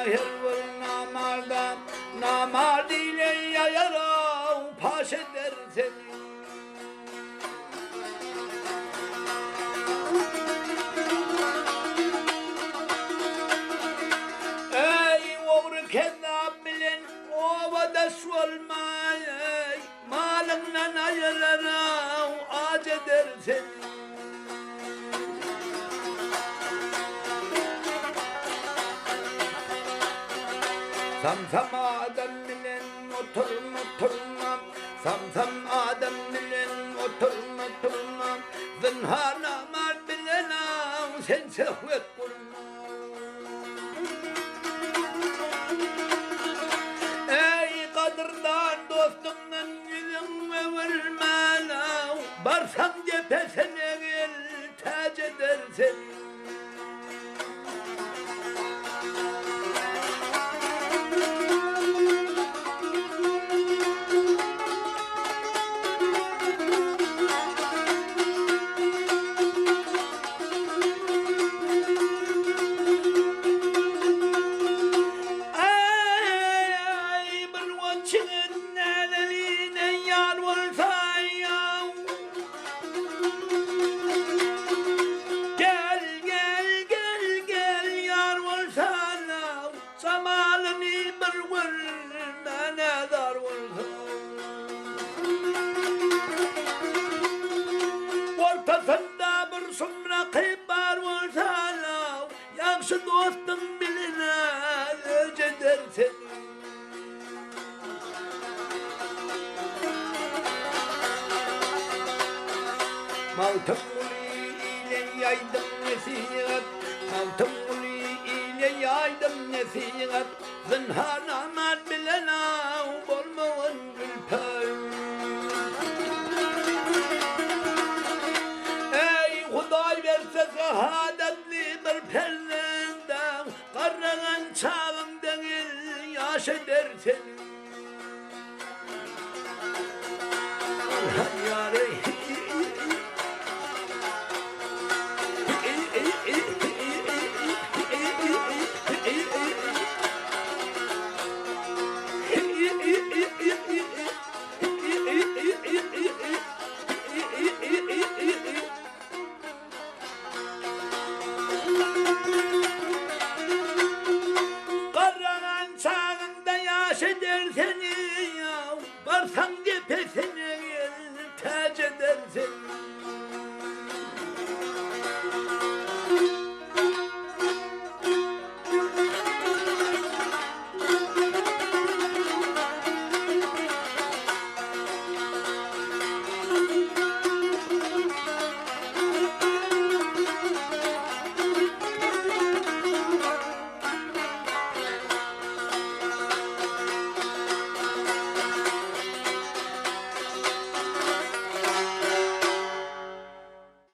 hervır namarda namar ile yayara paş eder seni. Ey oğru kendam bilen ovada solmay malından ayırana ac eder seni. Samsam adam bilen oturma Samsam adam bilen oturma Zinhar namar bilen sen sehvet kurma. Ey kadırdan dostumdan yüzün ve vurma Barsam cephesine gel tac eder seni. Dostum biline öc eder seni. Maltım ile yaydım nesihat Maltım ile yaydım nesihat Zinhar namar bilene olmağın gülper. Ey Huday verse sahadetli bir perde Karragan çağım değil yaş eder seni. Yâre eder seni ya, varsan cephesine